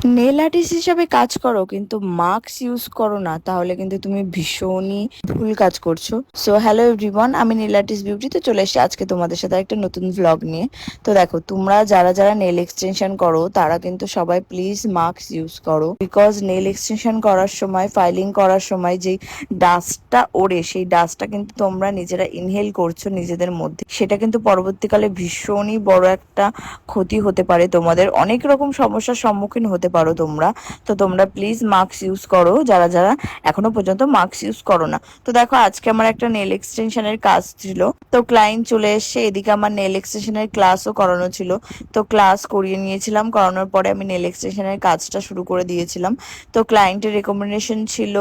Nail artist হিসাবে কাজ করো কিন্তু মাস্ক ইউজ করো না, তাহলে কিন্তু তুমি ভীষণই ভুল কাজ করছো। সো হ্যালো এভরিওয়ান, আমি নেল আর্টিস্ট বিউটিতে চলে এসেছি আজকে তোমাদের সাথে একটা নতুন ভ্লগ নিয়ে। তো দেখো, তোমরা যারা যারা নেল এক্সটেনশন করো তারা কিন্তু সবাই প্লিজ মাস্ক ইউজ করো, বিকজ নেল এক্সটেনশন করার সময়, ফাইলিং করার সময় যেই ডাস্টটা ওড়ে, সেই ডাস্টটা কিন্তু তোমরা নিজেরা ইনহেল করছো নিজেদের মধ্যে, সেটা কিন্তু পরবর্তীকালে ভীষণই বড় একটা ক্ষতি হতে পারে, তোমাদের অনেক রকম সমস্যার সম্মুখীন হতে পারো তোমরা। তো তোমরা প্লিজ মাস্ক ইউজ করো, যারা যারা এখনো পর্যন্ত মাস্ক ইউজ করো না। তো দেখো, আজকে আমার একটা নেল এক্সটেনশনের কাজ ছিল, তো ক্লায়েন্ট চলে এসছে, এদিকে আমার নেল এক্সটেনশনের ক্লাসও করানো ছিল। তো ক্লাস করিয়ে নিয়েছিলাম, করানোর পরে আমি নেল এক্সটেনশনের কাজটা শুরু করে দিয়েছিলাম। তো ক্লায়েন্টের রেকমেন্ডেশন ছিল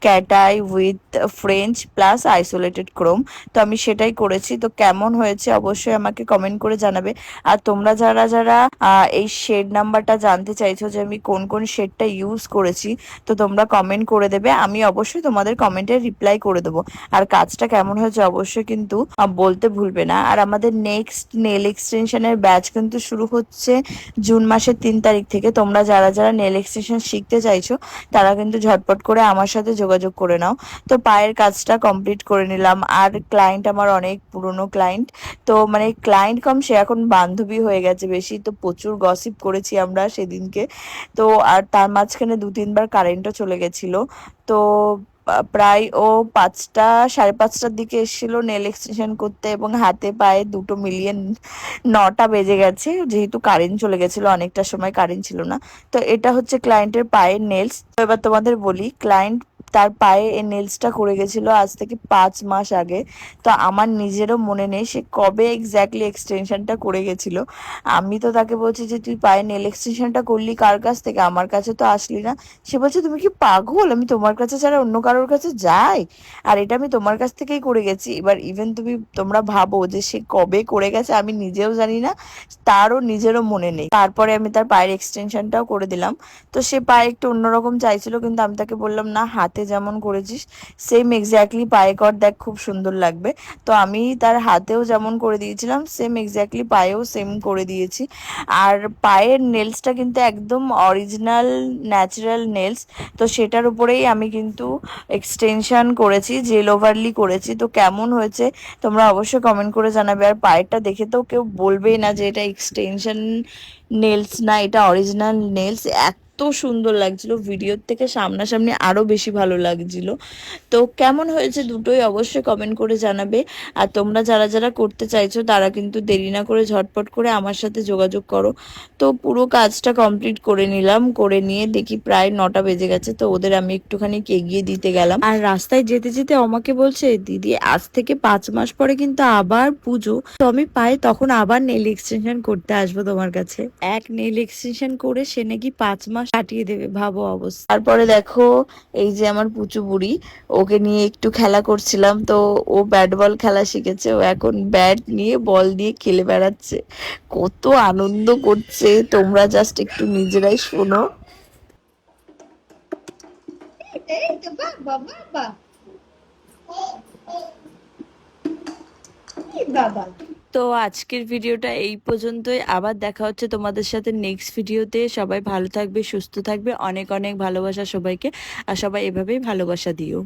ক্যাটাই with French plus isolated chrome. তো আমি সেটাই করেছি। তো কেমন হয়েছে অবশ্যই আমাকে কমেন্ট করে জানাবে। আর তোমরা যারা যারা এই শেড নাম্বারটা জানতে চাইছো যে আমি কোন কোন শেডটা ইউজ করেছি, তো তোমরা কমেন্ট করে দেবে, আমি অবশ্যই তোমাদের কমেন্টে রিপ্লাই করে দেবো। আর কাজটা কেমন হয়েছে অবশ্যই কিন্তু বলতে ভুলবে না। আর আমাদের নেক্সট নেল এক্সটেনশনের ব্যাচ কিন্তু শুরু হচ্ছে জুন মাসের 3 তারিখ থেকে। তোমরা যারা যারা নেল এক্সটেনশন শিখতে চাইছো তারা কিন্তু ঝটপট করে আমার সাথে যোগাযোগ করে নাও। তো পায়ের কাজটা কমপ্লিট করে নিলাম। আর ক্লায়েন্ট আমার অনেক পুরনো ক্লায়েন্ট, তো মানে ক্লায়েন্ট কম, সে এখন বান্ধবী হয়ে গেছে বেশি। তো প্রচুর গসিপ করেছি আমরা সেদিনকে। তো আর তার মাঝখানে 2-3 বার কারেন্টও চলে গেছিলো। তো প্রায় ও 5টা, 5:30টার দিকে এসেছিল নেল এক্সটেনশন করতে, এবং হাতে পায়ে দুটো মিলিয়ে 9টা বেজে গেছে, যেহেতু কারেন্ট চলে গেছিলো, অনেকটা সময় কারেন্ট ছিল না। তো এটা হচ্ছে ক্লায়েন্টের পায়ের নেলস। তো এবার তোমাদের বলি, ক্লায়েন্ট তার পায়ে এই নেলসটা করে গেছিলো আজ থেকে 5 মাস আগে। তো আমার নিজেরও মনে নেই সে কবে এক্স্যাক্টলি এক্সটেনশনটা করে গেছিলো। আমি তো তাকে বলছি যে তুই পায়ে নেল এক্সটেনশনটা করলি কার কাছ থেকে, আমার কাছে তো আসলি না। সে বলছে তুমি কি পাগল, আমি তোমার কাছে ছাড়া অন্য কারোর কাছে যাই? আর এটা আমি তোমার কাছ থেকেই করে গেছি। এবার ইভেন তোমরা ভাবো যে সে কবে করে গেছে, আমি নিজেও জানি না, তারও নিজেরও মনে নেই। তারপরে আমি তার পায়ের এক্সটেনশনটাও করে দিলাম। তো সে পায়ে একটু অন্যরকম চাইছিল, কিন্তু আমি তাকে বললাম না, হাতে যেমন করেছিস সেম এক্স্যাক্টলি পায়ে কর, দেখ খুব সুন্দর লাগবে। তো আমি তার হাতেও যেমন করে দিয়েছিলাম সেম এক্স্যাক্টলি পায়েও সেম করে দিয়েছি। আর পায়ের নেলসটা কিন্তু একদম অরিজিনাল ন্যাচারাল নেলস। তো সেটার উপরেই আমি কিন্তু এক্সটেনশন করেছি, জেল ওভারলি করেছি। তো কেমন হয়েছে তোমরা অবশ্যই কমেন্ট করে জানাবে। আর পায়েরটা দেখে তো কেউ বলবেই না যে এটা এক্সটেনশন নেলস না, এটা অরিজিনাল নেলস। এত সুন্দর লাগছিল, ভিডিওর থেকে সামনাসামনি আরও বেশি ভালো লাগছিল। তো কেমন হয়েছে দুটোই অবশ্যই কমেন্ট করে জানাবে। আর তোমরা যারা যারা করতে চাইছো তারা কিন্তু দেরি না করে ঝটপট করে আমার সাথে যোগাযোগ করো। তো পুরো কাজটা কমপ্লিট করে নিলাম, করে নিয়ে দেখি প্রায় 9টা বেজে গেছে। তো ওদের আমি একটুখানি এগিয়ে দিতে গেলাম। আর রাস্তায় যেতে যেতে আমাকে বলছে, দিদি আজ থেকে 5 মাস পরে কিন্তু আবার পুজো, তো আমি পাই তখন আবার নেল এক্সটেনশন করতে আসবো তোমার কাছে। এক নেল এক্সটেনশন করে সে নাকি 5 মাস কাটিয়ে দেবে, ভাবো অবস্থা। তারপরে দেখো, এই যে আমার পুচু বুড়ি, ওকে নিয়ে একটু খেলা করছিলাম। তো ও ব্যাট বল খেলা শিখেছে, ও এখন ব্যাট নিয়ে বল দিয়ে খেলে বেড়াচ্ছে, কত আনন্দ করছে তোমরা জাস্ট একটু নিজেরাই শোনো। তো আজকের ভিডিওটা এই পর্যন্তই, আবার দেখা হচ্ছে তোমাদের সাথে নেক্সট ভিডিওতে। সবাই ভালো থাকবে, সুস্থ থাকবে, অনেক অনেক ভালোবাসা সবাইকে। আর সবাই এভাবেই ভালোবাসা দিও।